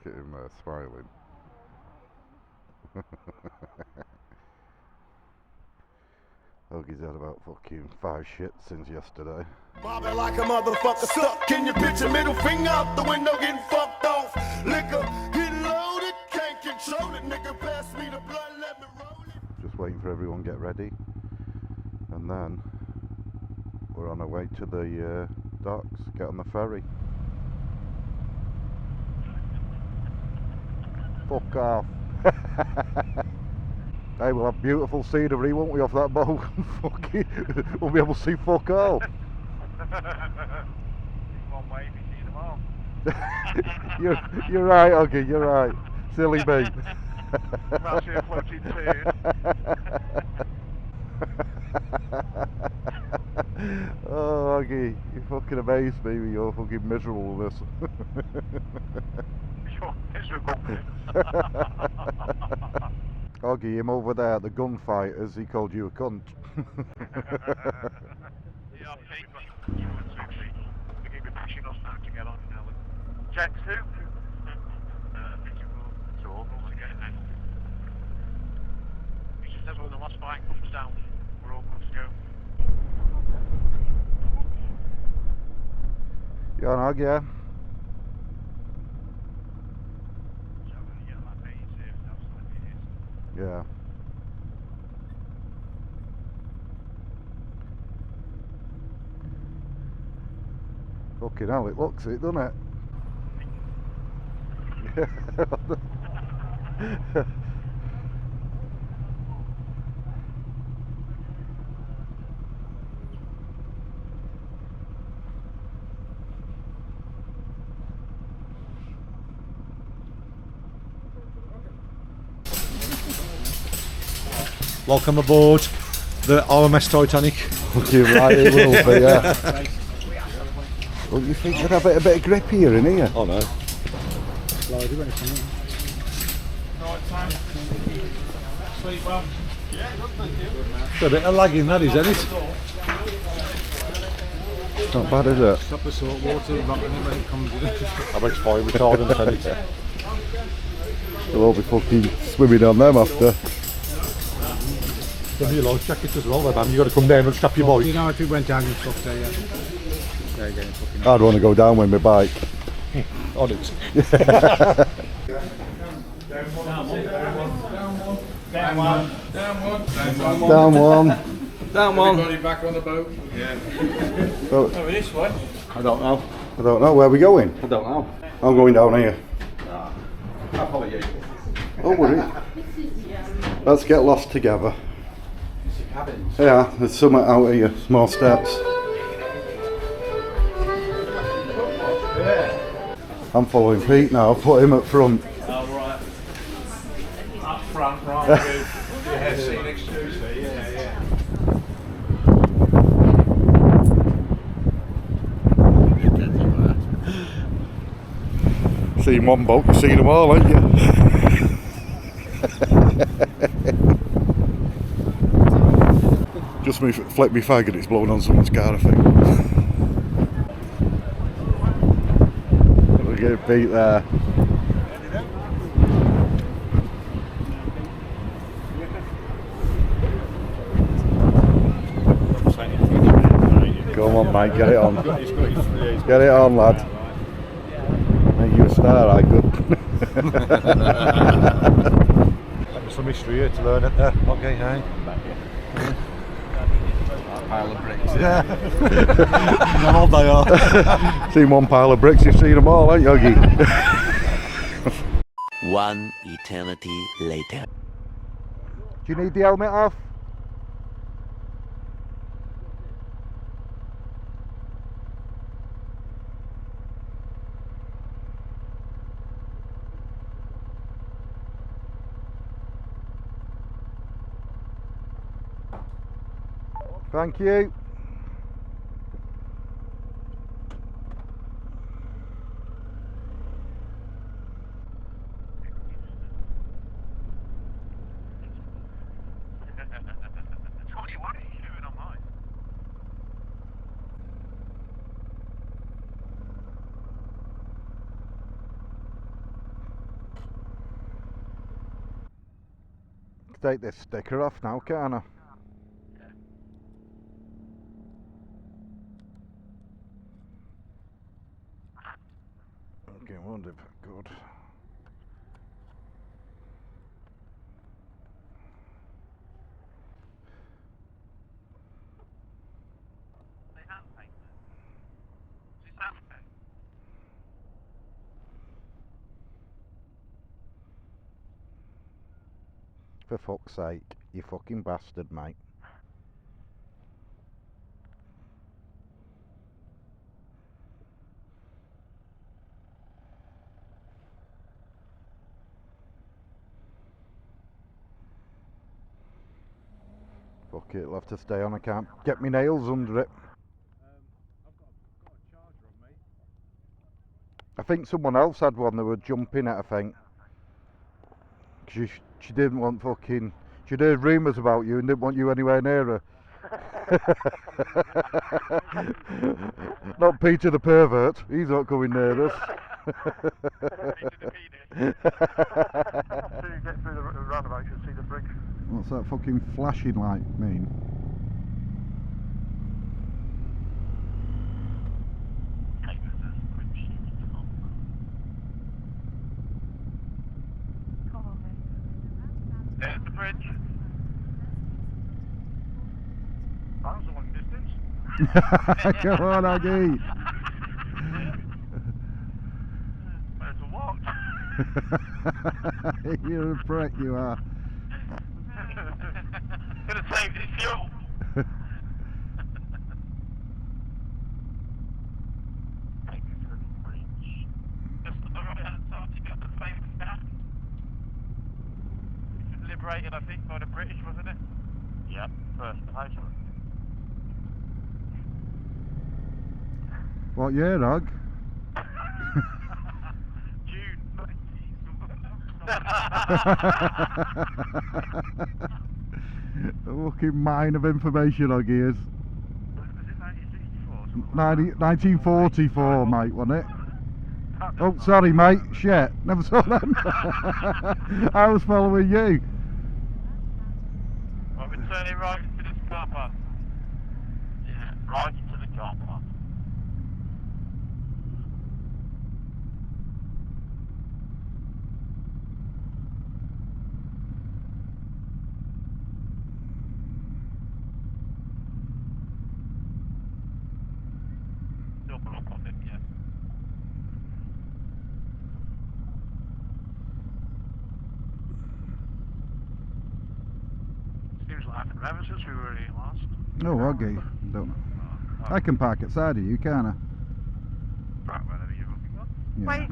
Look at him smiling. Hoagie's had about fucking 5 shits since yesterday. Bobbing like a motherfucker stuck. Can you picture middle finger out the window getting fucked off? Liquor getting loaded, can't control it. Nigga, pass me the blood, let me roll it. Just waiting for everyone to get ready, and then we're on our way to the docks. Get on the ferry. Fuck off. Hey, we'll have beautiful scenery, won't we, off that boat? Fuck it. We'll be able to see fuck all. One way, we see them all. You're right, Oggy, you're right. Silly me. Well, see a floating turd. Oh, Oggy, you fucking amaze me with your fucking miserableness. You're miserable. Oggy, him over there, the gunfighters, he called you a cunt. Yeah, Pete, you were swiftly. We keep pushing us now to get on now. Jet 2? So all goes again then. He just says when the last flight comes down, we're all good to go. You on, Oggy, yeah? Yeah. Fucking hell, it looks it, doesn't it? Yeah. Welcome aboard the RMS Titanic. Fucking right, it will be, yeah. Well, you think you'd have a bit of grip here in here? Oh no. It's a bit of lagging that is, isn't it? It's not bad, is it? Stop the salt water when it comes in. I bet it's fire retardant, isn't it? We'll all be fucking swimming on them after. Give me your life jacket as well, man. You got to come down and strap your bike. You know, if it went down and stuff there, yeah. There again, fucking. I'd want to go down with my bike. On it. Down one. Down one. Down one. Everybody back on the boat. Yeah. Oh, This way. I don't know. I don't know. Where are we going? I don't know. I'm going down here. I'll follow you. Don't worry. Let's get lost together. Cabins. Yeah, there's something out here. Small steps. I'm following Pete now. I'll put him up front. Oh, right. Up front, right. Yeah, scenic Tuesday, yeah. Seen one boat, you've seen them all, haven't you? Just me flick me fag and it's blowing on someone's car, I think. We're getting Pete there. Come on, mate, get it on. Get it on, lad. Make you a star, I could. There's some history here to learn, isn't there? Okay, hey. Pile of bricks. Yeah. Not all they are. Seen one pile of bricks, you've seen them all, ain't you, Yogi? One eternity later. Do you need the helmet off? Thank you. What are you doing on mine? take this sticker off now, can't I? Okay, wonder if I could. For fuck's sake, you fucking bastard, mate. Fuck it, it'll have to stay on. I can't get my nails under it. I've got a charger on me. I think someone else had one they were jumping at, I think. She didn't want fucking... She'd heard rumours about you and didn't want you anywhere near her. Not Peter the pervert, he's not coming near us. After you get through the roundabout, you'll see the bridge. What's that fucking flashing light mean? There's the bridge. That was a long distance. Come on, Aggie. Where's the walk? You're a prick, you are. Gonna save this fuel. Take me through the bridge. Just on the right hand side, you got the famous stack. It was liberated, I think, by the British, wasn't it? Yep, first station. What year, Hog? June 19. A fucking mine of information, Hog, he is. Was it 1964? 1944, mate, wasn't it? Oh, sorry, mate. Shit. Never saw them. I was following you. Well, we're turning right into this car park. Yeah, right into the car park. Double up on it, yeah. Seems like I've been driving since we were here last. Oh, Hoggy. Don't. I can park outside of you, can't I? Right, wherever you're looking at. Yeah. Wait.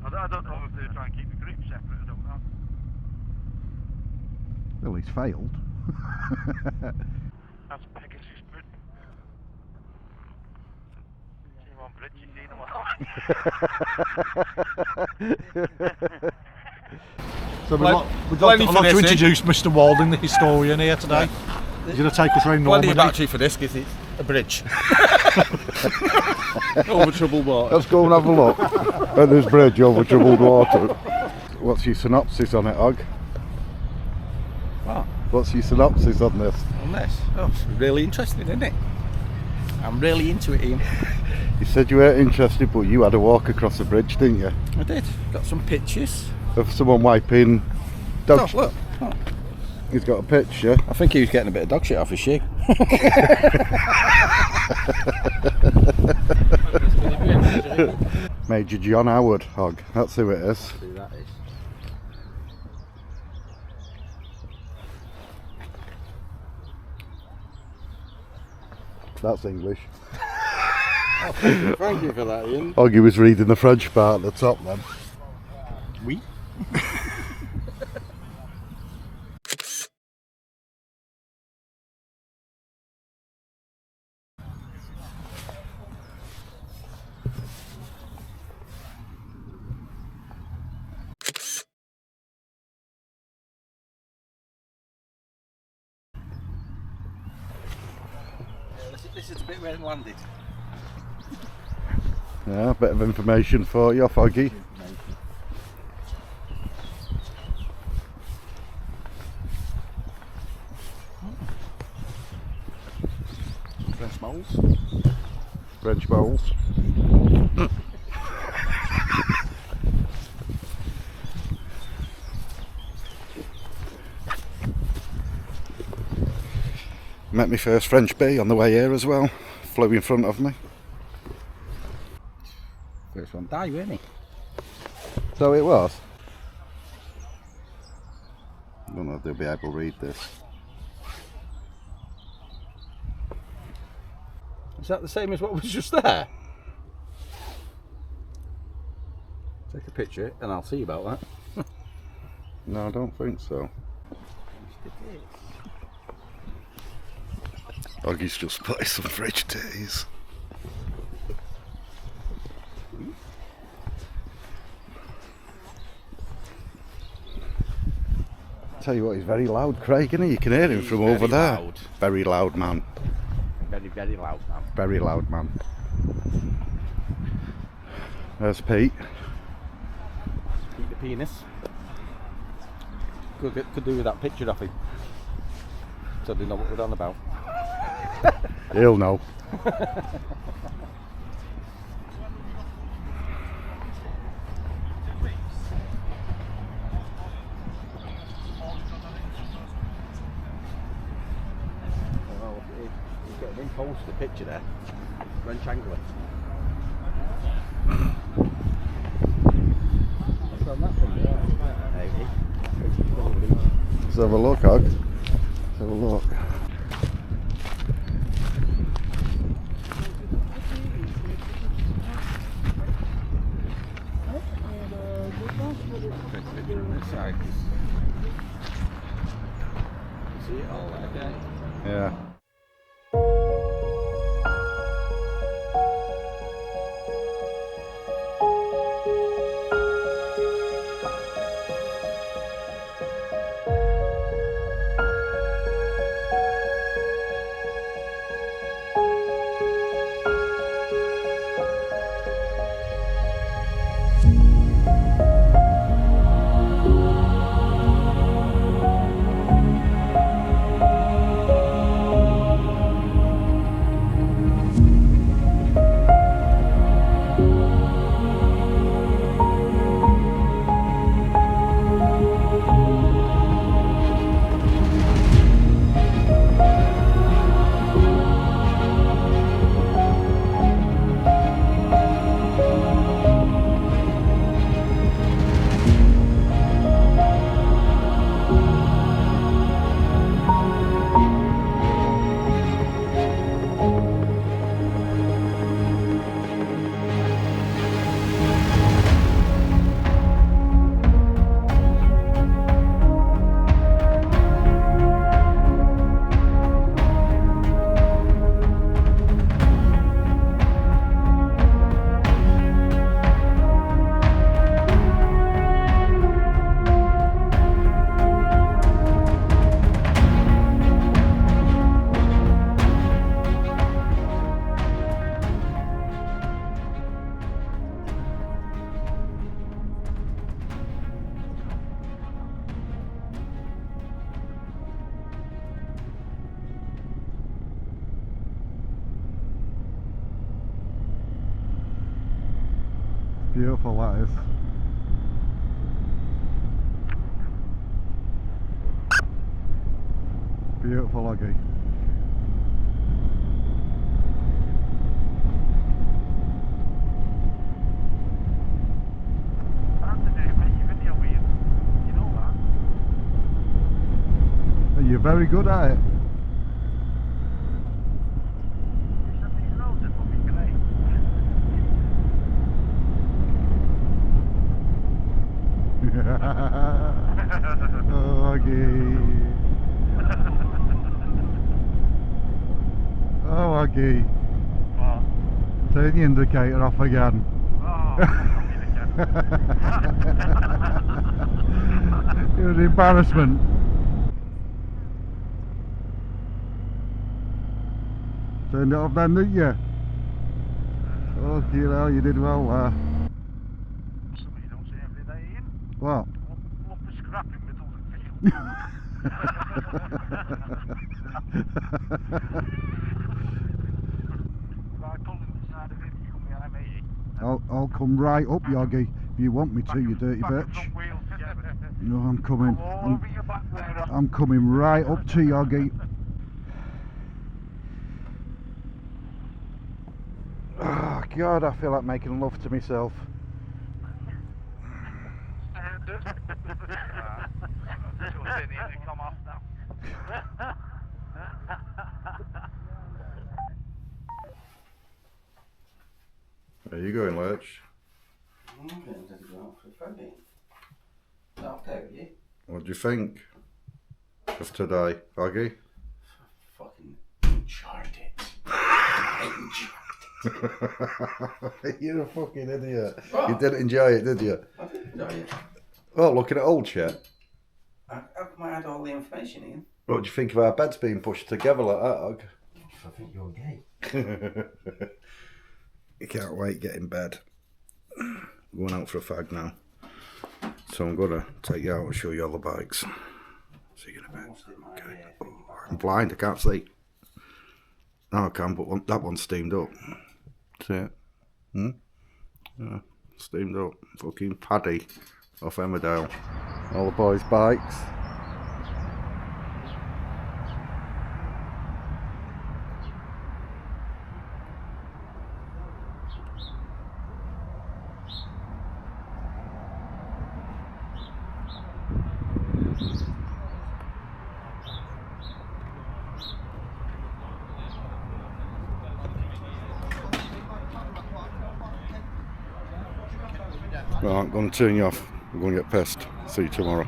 I don't know if they try and keep the group separate, I don't know. Well, he's failed. That's Pegasus bridge. See one bridge, you see them all. So I'd like to introduce Mr. Walding, the historian here today. He's going to take us around Normandy. Plenty of battery for this because it's a bridge. Over troubled water. Let's go and have a look at this bridge over troubled water. What's your synopsis on it, Hog? What? What's your synopsis on this? On this? Oh, it's really interesting, isn't it? I'm really into it, Ian. You said you weren't interested, but you had a walk across the bridge, didn't you? I did. Got some pictures. Of someone wiping dog Oh, look. Oh. He's got a picture. I think he was getting a bit of dog shit off his shoe. Major John Howard, Hog. That's who it is. Who that is. That's English. Oh, thank you for that, Ian. Hoggy was reading the French part at the top then. Oui. This is the bit where it landed. Yeah, a bit of information for you, Hoggy. holes. Met my first French bee on the way here as well. Flew in front of me. First one died, weren't he? So it was. I don't know if they'll be able to read this. Is that the same as what was just there? Take a picture and I'll see about that. No, I don't think so. Oggy's just put some fridge teas. Tell you what, he's very loud, Craig, isn't he? You can hear him from over there. Loud. Very loud man. Very, very loud man. Very loud man. There's Pete. Eat the penis. Could do with that picture of him. So they know what we're on about. He'll know. Oh, he's getting in close to the picture there. French angler. What's on that thing there? Maybe. Let's have a look, Hog. Let's have a look. This side. See it all there, okay? Yeah. Beautiful that is. Beautiful Oggy. You're very good at it. Oh, Oggy. Oh, Oggy. What? Turn the indicator off again. Oh, It was an embarrassment. Turned it off then, didn't you? Oh, you know, you did well there. something you don't see every day, Ian. What? Look for scrap in middle of the field. By pulling the side of it, I'll come right up, Yoggy, if you want me to, you dirty bitch. No, I'm coming. I'm coming right up to Yoggy. Oh God, I feel like making love to myself. Where are you going, Lurch? I'm going to go out for a Ferry. Is that okay with you? What do you think of today, Oggy? Fucking enjoyed it. You're a fucking idiot. What? You didn't enjoy it, did you? I did enjoy it. Oh, looking at old shit. How come I had all the information in? What do you think of our beds being pushed together like that, Og? I think you're gay. You can't wait, get in bed. Going out for a fag now. So I'm gonna take you out and show you all the bikes. See you in a bit. Okay. Oh, I'm blind, I can't see. No, I can, but that one's steamed up. See it? Yeah, steamed up. Fucking Paddy off Emmerdale. All the boys' bikes. Right, I'm going to turn you off. I'm going to get pissed. See you tomorrow.